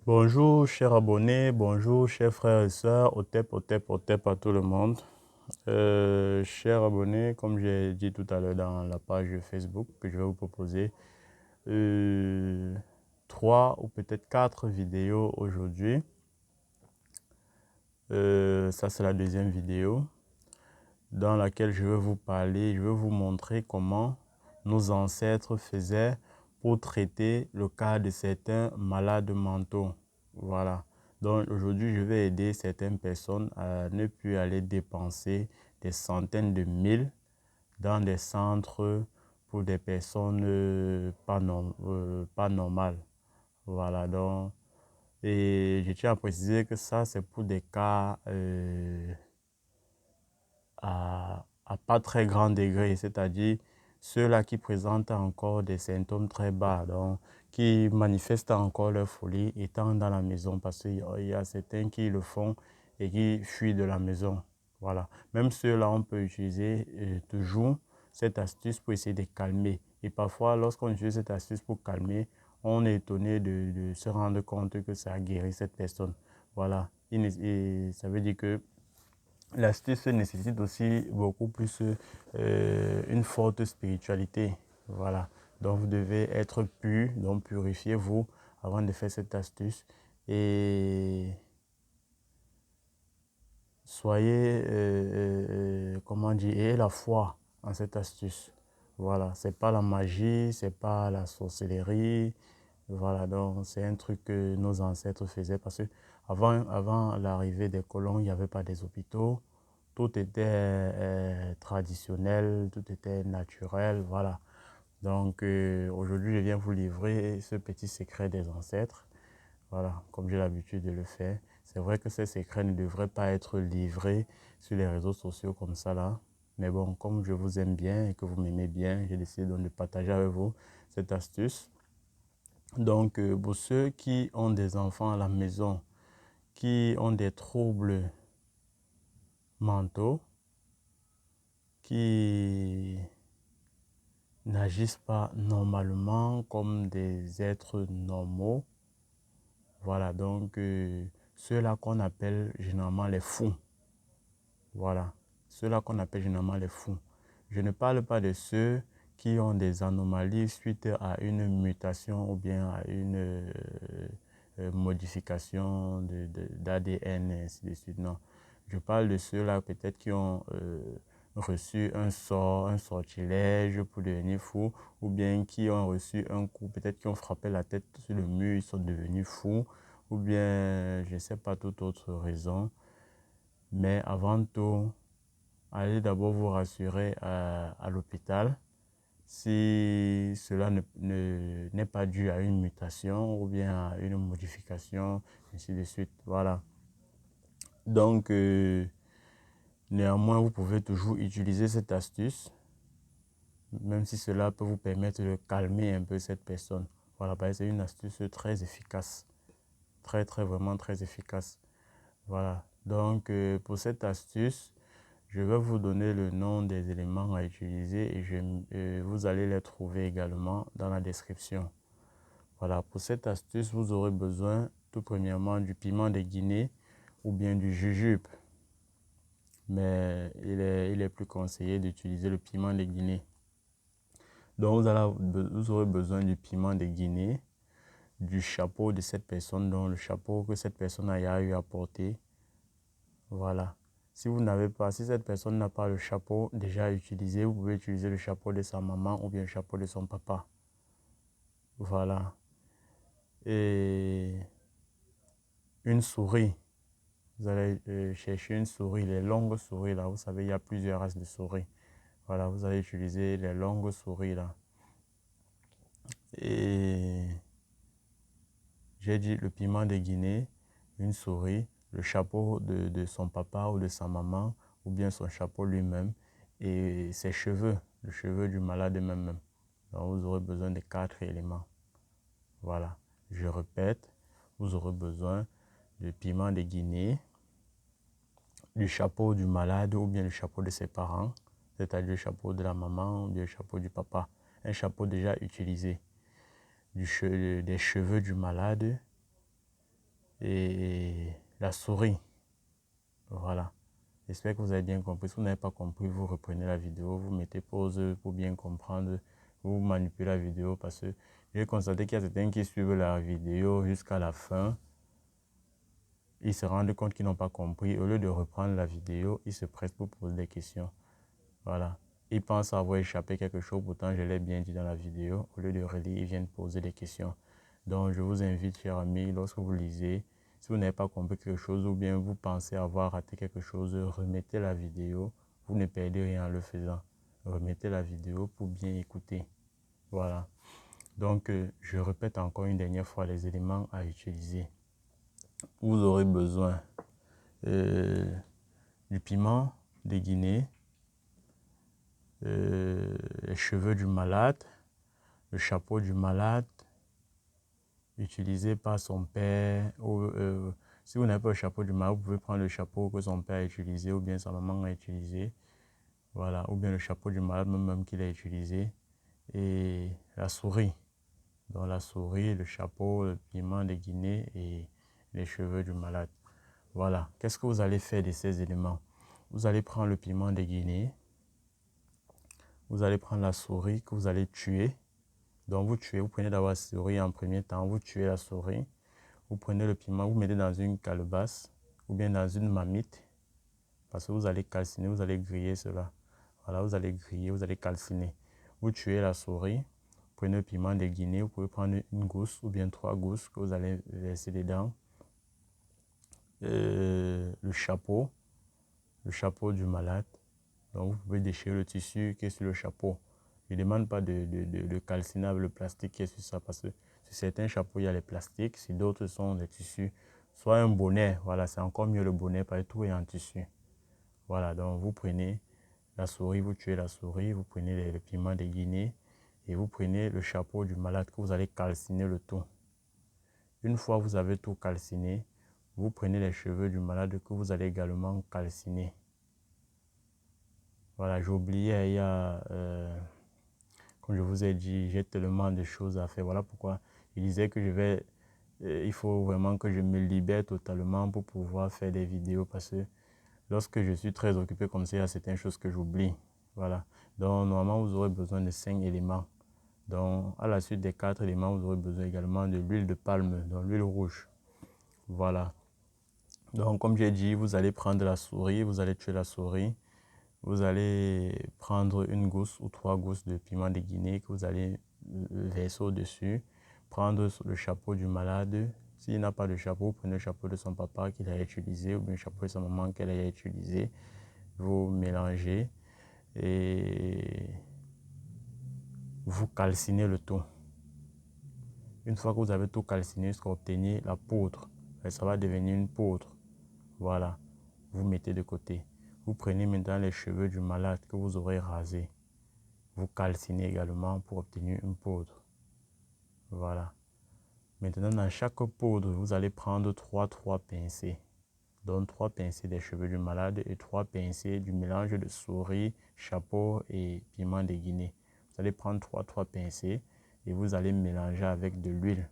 Bonjour chers abonnés, bonjour chers frères et sœurs, au TEP à tout le monde. Chers abonnés, comme j'ai dit tout à l'heure dans la page Facebook que je vais vous proposer, euh, trois ou peut-être quatre vidéos aujourd'hui. Ça c'est la deuxième vidéo dans laquelle je vais vous parler, je vais vous montrer comment nos ancêtres faisaient pour traiter le cas de certains malades mentaux. Voilà. Donc aujourd'hui, je vais aider certaines personnes à ne plus aller dépenser des centaines de mille dans des centres pour des personnes pas normales. Voilà. Donc, et je tiens à préciser que ça, c'est pour des cas à pas très grand degré, c'est-à-dire ceux-là qui présentent encore des symptômes très bas, donc qui manifestent encore leur folie étant dans la maison, parce qu'il y a certains qui le font et qui fuient de la maison. Voilà. Même ceux-là, on peut utiliser toujours cette astuce pour essayer de calmer. Et parfois, lorsqu'on utilise cette astuce pour calmer, on est étonné de se rendre compte que ça a guéri cette personne. Voilà. Et ça veut dire que l'astuce nécessite aussi beaucoup plus une forte spiritualité. Voilà. Donc vous devez être pur, donc purifiez-vous avant de faire cette astuce. Et soyez, comment dire, ayez la foi en cette astuce. Voilà, c'est pas la magie, c'est pas la sorcellerie. Voilà, donc c'est un truc que nos ancêtres faisaient parce que avant l'arrivée des colons, il n'y avait pas des hôpitaux. Tout était traditionnel, tout était naturel, voilà. Donc aujourd'hui, je viens vous livrer ce petit secret des ancêtres. Voilà, comme j'ai l'habitude de le faire. C'est vrai que ces secrets ne devraient pas être livrés sur les réseaux sociaux comme ça là. Mais bon, comme je vous aime bien et que vous m'aimez bien, j'ai décidé donc de partager avec vous cette astuce. Donc, pour ceux qui ont des enfants à la maison, qui ont des troubles mentaux, qui n'agissent pas normalement comme des êtres normaux, voilà, donc ceux-là qu'on appelle généralement les fous. Voilà, ceux-là qu'on appelle généralement les fous. Je ne parle pas de ceux qui ont des anomalies suite à une mutation ou bien à une modification d'ADN et ainsi de suite. Non, je parle de ceux-là peut-être qui ont reçu un sort, un sortilège pour devenir fous, ou bien qui ont reçu un coup, peut-être qui ont frappé la tête sur le mur, ils sont devenus fous, ou bien je ne sais pas toute autre raison. Mais avant tout, allez d'abord vous rassurer à l'hôpital si cela n'est pas dû à une mutation ou bien à une modification, ainsi de suite. Voilà. Donc, néanmoins, vous pouvez toujours utiliser cette astuce, même si cela peut vous permettre de calmer un peu cette personne. Voilà, c'est une astuce très efficace. Vraiment très efficace. Voilà. Donc, pour cette astuce, je vais vous donner le nom des éléments à utiliser et vous allez les trouver également dans la description. Voilà, pour cette astuce, vous aurez besoin tout premièrement du piment de Guinée ou bien du jujube. Mais il est plus conseillé d'utiliser le piment de Guinée. Donc, vous aurez besoin du piment de Guinée, du chapeau de cette personne, donc le chapeau que cette personne a eu à porter. Voilà. Si cette personne n'a pas le chapeau déjà utilisé, vous pouvez utiliser le chapeau de sa maman ou bien le chapeau de son papa. Voilà. Et une souris. Vous allez chercher une souris, les longues souris là. Vous savez, il y a plusieurs races de souris. Voilà, vous allez utiliser les longues souris là. Et j'ai dit le piment de Guinée, une souris, le chapeau de son papa ou de sa maman, ou bien son chapeau lui-même, et ses cheveux, le cheveu du malade même. Donc vous aurez besoin de 4 éléments. Voilà, je répète, vous aurez besoin du piment de Guinée, du chapeau du malade ou bien le chapeau de ses parents, c'est-à-dire le chapeau de la maman ou bien le chapeau du papa, un chapeau déjà utilisé, des cheveux du malade, et la souris. Voilà. J'espère que vous avez bien compris. Si vous n'avez pas compris, vous reprenez la vidéo, vous mettez pause pour bien comprendre, vous manipulez la vidéo parce que j'ai constaté qu'il y a certains qui suivent la vidéo jusqu'à la fin. Ils se rendent compte qu'ils n'ont pas compris. Au lieu de reprendre la vidéo, ils se pressent pour poser des questions. Voilà. Ils pensent avoir échappé quelque chose, pourtant je l'ai bien dit dans la vidéo. Au lieu de relire, ils viennent poser des questions. Donc je vous invite, chers amis, lorsque vous lisez, si vous n'avez pas compris quelque chose ou bien vous pensez avoir raté quelque chose, remettez la vidéo. Vous ne perdez rien en le faisant. Remettez la vidéo pour bien écouter. Voilà. Donc je répète encore une dernière fois les éléments à utiliser. Vous aurez besoin du piment de Guinée, les cheveux du malade, le chapeau du malade, utilisé par son père. Ou, si vous n'avez pas le chapeau du malade, vous pouvez prendre le chapeau que son père a utilisé ou bien sa maman a utilisé. Voilà, ou bien le chapeau du malade même qu'il a utilisé. Et la souris. Donc la souris, le chapeau, le piment de Guinée et les cheveux du malade. Voilà. Qu'est-ce que vous allez faire de ces éléments? Vous allez prendre le piment de Guinée. Vous allez prendre la souris que vous allez tuer. Donc vous prenez d'abord la souris en premier temps, vous tuez la souris. Vous prenez le piment, vous mettez dans une calebasse ou bien dans une marmite. Parce que vous allez calciner, vous allez griller cela. Voilà, vous allez griller, vous allez calciner. Vous tuez la souris. Prenez le piment de Guinée, vous pouvez prendre une gousse ou bien 3 gousses que vous allez verser dedans. Le chapeau du malade. Donc vous pouvez déchirer le tissu qui est sur le chapeau. Je ne demande pas de calciner avec le plastique qui est sur ça parce que sur certains chapeaux, il y a les plastiques, sur d'autres sont des tissus. Soit un bonnet, voilà, c'est encore mieux le bonnet parce que tout est en tissu. Voilà, donc vous prenez la souris, vous tuez la souris, vous prenez le piment de Guinée et vous prenez le chapeau du malade que vous allez calciner le tout. Une fois que vous avez tout calciné, vous prenez les cheveux du malade que vous allez également calciner. Voilà, j'ai oublié, il y a, comme je vous ai dit, j'ai tellement de choses à faire. Voilà pourquoi je disais que il faut vraiment que je me libère totalement pour pouvoir faire des vidéos parce que lorsque je suis très occupé comme ça, il y a certaines choses que j'oublie. Voilà. Donc, normalement, vous aurez besoin de 5 éléments. Donc, à la suite des 4 éléments, vous aurez besoin également de l'huile de palme, donc l'huile rouge. Voilà. Donc, comme j'ai dit, vous allez prendre la souris, vous allez tuer la souris. Vous allez prendre une gousse ou 3 gousses de piment de Guinée que vous allez verser au-dessus. Prendre le chapeau du malade. S'il n'a pas de chapeau, prenez le chapeau de son papa qu'il a utilisé ou bien le chapeau de sa maman qu'elle a utilisé. Vous mélangez et vous calcinez le tout. Une fois que vous avez tout calciné, jusqu'à obtenir la poudre, ça va devenir une poudre. Voilà, vous mettez de côté. Vous prenez maintenant les cheveux du malade que vous aurez rasé. Vous calcinez également pour obtenir une poudre. Voilà. Maintenant, dans chaque poudre, vous allez prendre 3 pincées. Donc 3 pincées des cheveux du malade et 3 pincées du mélange de souris, chapeau et piment de Guinée. Vous allez prendre 3 pincées et vous allez mélanger avec de l'huile,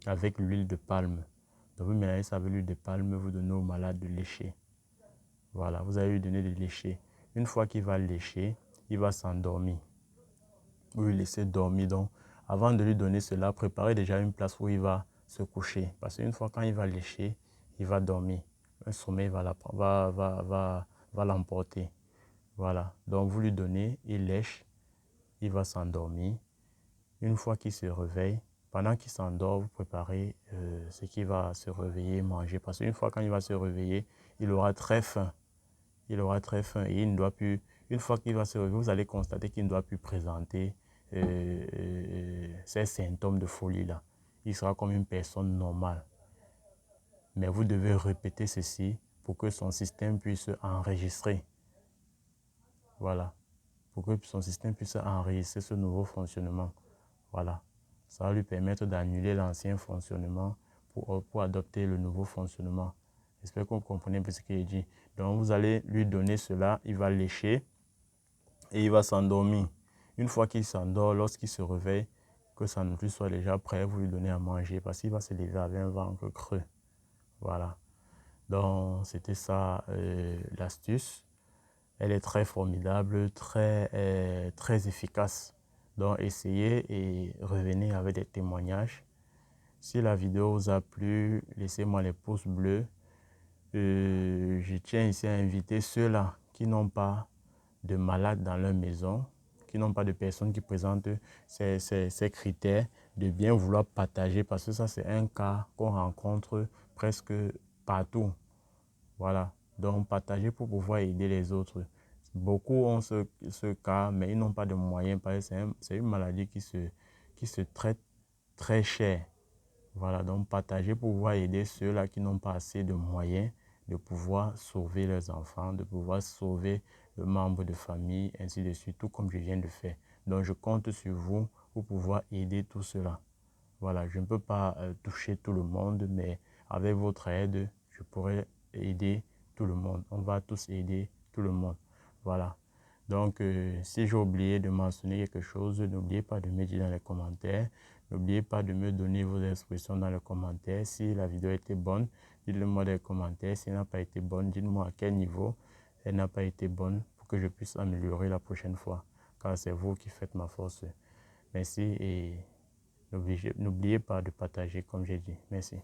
avec l'huile de palme. Donc vous mélangez ça avec l'huile de palme, vous donnez au malade de lécher. Voilà, vous allez lui donner de lécher. Une fois qu'il va lécher, il va s'endormir. Vous le laissez dormir. Donc, avant de lui donner cela, préparez déjà une place où il va se coucher. Parce qu'une fois quand il va lécher, il va dormir. Un sommeil va l'emporter. Voilà. Donc, vous lui donnez, il lèche, il va s'endormir. Une fois qu'il se réveille, pendant qu'il s'endort, vous préparez ce qu'il va se réveiller, manger. Parce qu'une fois quand il va se réveiller, il aura très faim. Il aura très faim et il ne doit plus, une fois qu'il va se réveiller, vous allez constater qu'il ne doit plus présenter ces symptômes de folie-là. Il sera comme une personne normale. Mais vous devez répéter ceci pour que son système puisse enregistrer. Voilà. Pour que son système puisse enregistrer ce nouveau fonctionnement. Voilà. Ça va lui permettre d'annuler l'ancien fonctionnement pour adopter le nouveau fonctionnement. J'espère que vous comprenez un peu ce qu'il dit. Donc, vous allez lui donner cela, il va lécher et il va s'endormir. Une fois qu'il s'endort, lorsqu'il se réveille, que sa nourriture soit déjà prête, vous lui donnez à manger parce qu'il va se lever avec un ventre creux. Voilà. Donc, c'était ça l'astuce. Elle est très formidable, très efficace. Donc, essayez et revenez avec des témoignages. Si la vidéo vous a plu, laissez-moi les pouces bleus. Je tiens ici à inviter ceux-là qui n'ont pas de malades dans leur maison, qui n'ont pas de personnes qui présentent ces critères, de bien vouloir partager parce que ça, c'est un cas qu'on rencontre presque partout. Voilà. Donc, partager pour pouvoir aider les autres. Beaucoup ont ce cas, mais ils n'ont pas de moyens parce que c'est une maladie qui se traite très cher. Voilà, donc partager pour pouvoir aider ceux-là qui n'ont pas assez de moyens de pouvoir sauver leurs enfants, de pouvoir sauver le membre de famille, ainsi de suite, tout comme je viens de faire. Donc, je compte sur vous pour pouvoir aider tout cela. Voilà, je ne peux pas toucher tout le monde, mais avec votre aide, je pourrais aider tout le monde. On va tous aider tout le monde. Voilà. Donc, si j'ai oublié de mentionner quelque chose, n'oubliez pas de me dire dans les commentaires. N'oubliez pas de me donner vos expressions dans les commentaires. Si la vidéo était bonne, dites-le moi dans les commentaires. Si elle n'a pas été bonne, dites-moi à quel niveau elle n'a pas été bonne pour que je puisse améliorer la prochaine fois. Car c'est vous qui faites ma force. Merci et n'oubliez pas de partager comme j'ai dit. Merci.